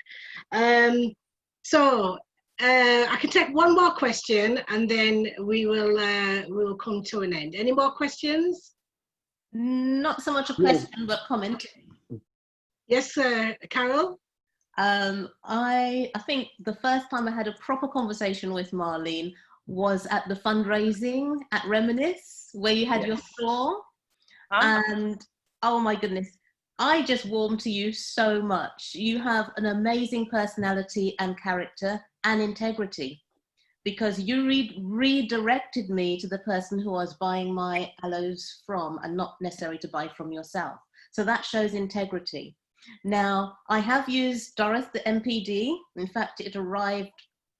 Speaker 1: So I can take one more question, and then we will come to an end. Any more questions?
Speaker 3: Not so much a question, but comment.
Speaker 1: Yes, Carol?
Speaker 3: I think the first time I had a proper conversation with Marlene was at the fundraising at Reminisce, where you had your store. And oh my goodness, I just warmed to you so much. You have an amazing personality and character and integrity, because you redirected me to the person who I was buying my aloes from, and not necessarily to buy from yourself. So that shows integrity. Now, I have used Doris, the MPD. In fact, it arrived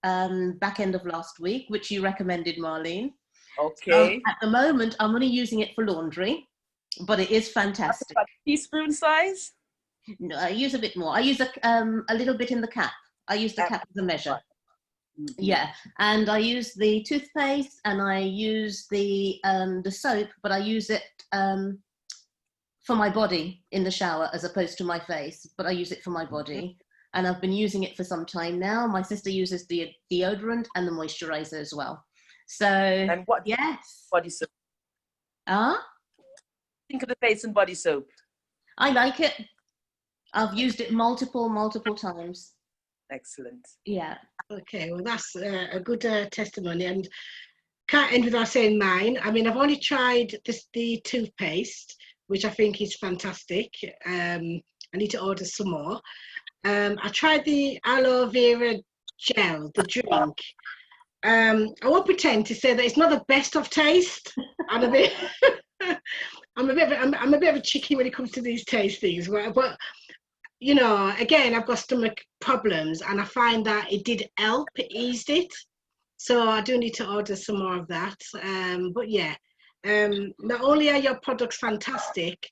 Speaker 3: back end of last week, which you recommended, Marlene.
Speaker 2: Okay.
Speaker 3: At the moment, I'm only using it for laundry, but it is fantastic.
Speaker 2: Teaspoon size?
Speaker 3: No, I use a bit more. I use a little bit in the cap. I use the cap as a measure. Yeah, and I use the toothpaste, and I use the soap, but I use it for my body in the shower as opposed to my face, but I use it for my body. And I've been using it for some time now. My sister uses the deodorant and the moisturizer as well. So,
Speaker 2: and what?
Speaker 3: Yes.
Speaker 2: Body soap. Think of the face and body soap.
Speaker 3: I like it. I've used it multiple times.
Speaker 2: Excellent.
Speaker 3: Yeah.
Speaker 1: Okay, well, that's a good testimony, and can't end without saying mine. I mean, I've only tried the toothpaste, which I think is fantastic. I need to order some more. I tried the aloe vera gel, the drink. I won't pretend to say that it's not the best of taste. I'm a bit of a chicken when it comes to these taste things, but you know, again, I've got stomach problems, and I find that it did help, it eased it. So I do need to order some more of that. But yeah, not only are your products fantastic,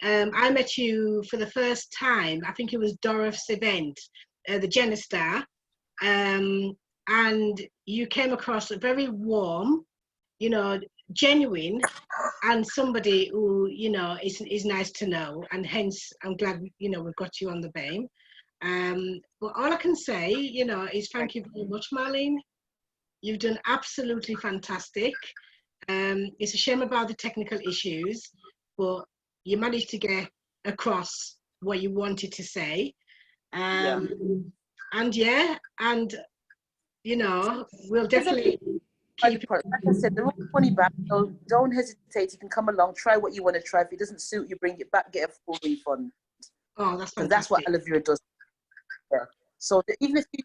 Speaker 1: I met you for the first time, I think it was Dora's event, the Jenna Star, and you came across very warm, you know, genuine, and somebody who, you know, is nice to know, and hence I'm glad, you know, we've got you on the BAME. But all I can say, you know, is thank you very much, Marlene. You've done absolutely fantastic. It's a shame about the technical issues, but you managed to get across what you wanted to say. And yeah, and you know, we'll definitely keep.
Speaker 2: Like I said, they're all money back, so don't hesitate. You can come along, try what you want to try. If it doesn't suit you, bring it back, get a full refund.
Speaker 1: Oh, that's fantastic.
Speaker 2: That's what aloe vera does. Yeah. So even if you,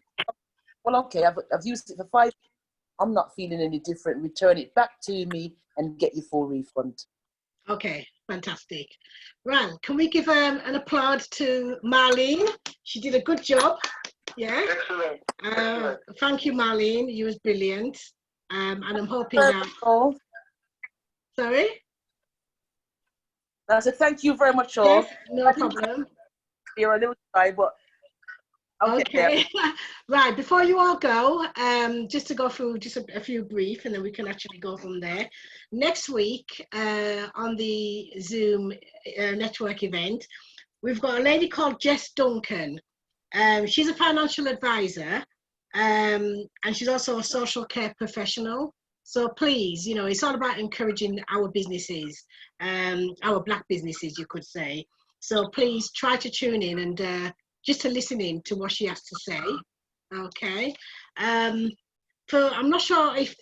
Speaker 2: well, okay, I've used it for 5. I'm not feeling any different. Return it back to me and get your full refund.
Speaker 1: Okay, fantastic. Right, can we give an applaud to Marlene? She did a good job. Yeah.
Speaker 4: Excellent.
Speaker 1: Thank you, Marlene. You was brilliant. And I'm hoping that. Sorry.
Speaker 2: I said thank you very much, all.
Speaker 1: Yes, no problem.
Speaker 2: You're a little shy, but
Speaker 1: okay. Right, before you all go, just to go through just a few brief, and then we can actually go from there. Next week on the Zoom network event, we've got a lady called Jess Duncan. She's a financial advisor, and she's also a social care professional. So please, you know, it's all about encouraging our businesses, our Black businesses, you could say. So please try to tune in and just to listen in to what she has to say. Okay. I'm not sure if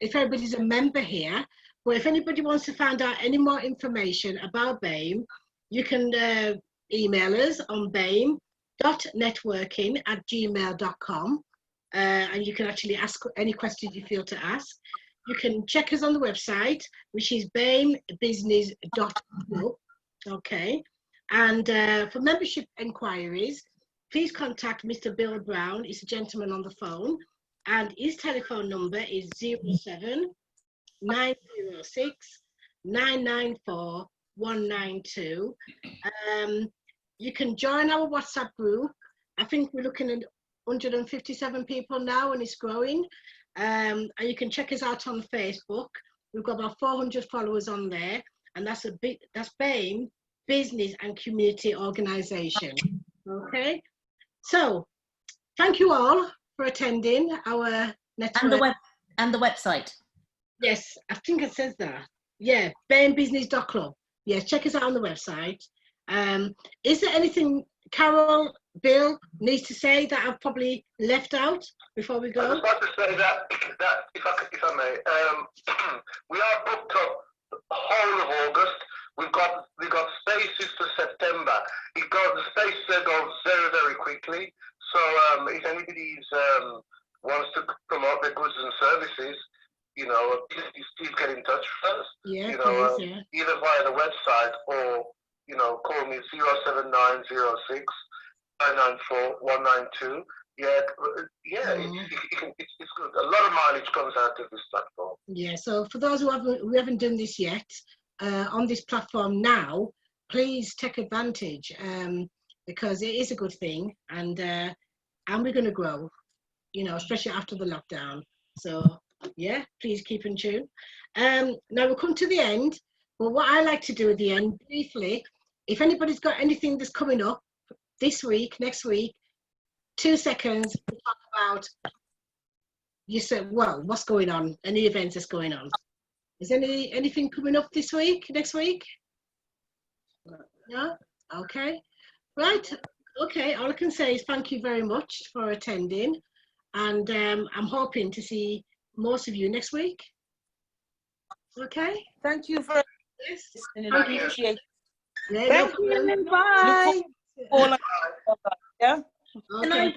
Speaker 1: everybody's a member here, but if anybody wants to find out any more information about BAME, you can email us on bame.networking@gmail.com, and you can actually ask any questions you feel to ask. You can check us on the website, which is bamebusiness.club. Okay, and for membership inquiries, please contact Mr. Bill Brown. He's a gentleman on the phone, and his telephone number is 07 906 994 192. You can join our WhatsApp group. I think we're looking at 157 people now, and it's growing. And you can check us out on Facebook. We've got about 400 followers on there, and that's BAME Business and Community Organization. Okay, so thank you all for attending our network.
Speaker 3: And the website.
Speaker 1: Yes, I think it says that. Yeah, bamebusiness.club. Yes, check us out on the website. Is there anything Carol, Bill needs to say that I've probably left out before we go?
Speaker 4: I was about to say that if I may, we are booked up the whole of August. We've got spaces for September. The spaces go very, very quickly. So if anybody's wants to promote their goods and services, please get in touch first.
Speaker 1: Yeah, please,
Speaker 4: either via the website or call me 07906 994 192. It's good. A lot of mileage comes out of this platform.
Speaker 1: Yeah. So for those who haven't done this yet, on this platform now, please take advantage, because it is a good thing, and we're going to grow, especially after the lockdown. So yeah, please keep in tune. Now we'll come to the end, but what I like to do at the end, briefly, if anybody's got anything that's coming up this week, next week, 2 seconds to talk about, you said, well, what's going on, any events that's going on. Is anything coming up this week, next week? No? Okay. Right. Okay. All I can say is thank you very much for attending. And I'm hoping to see most of you next week. Okay.
Speaker 2: Thank you for
Speaker 1: Yes.
Speaker 2: I appreciate it.
Speaker 1: Yeah,
Speaker 8: Thank you. Bye.
Speaker 2: Yeah.
Speaker 1: Okay.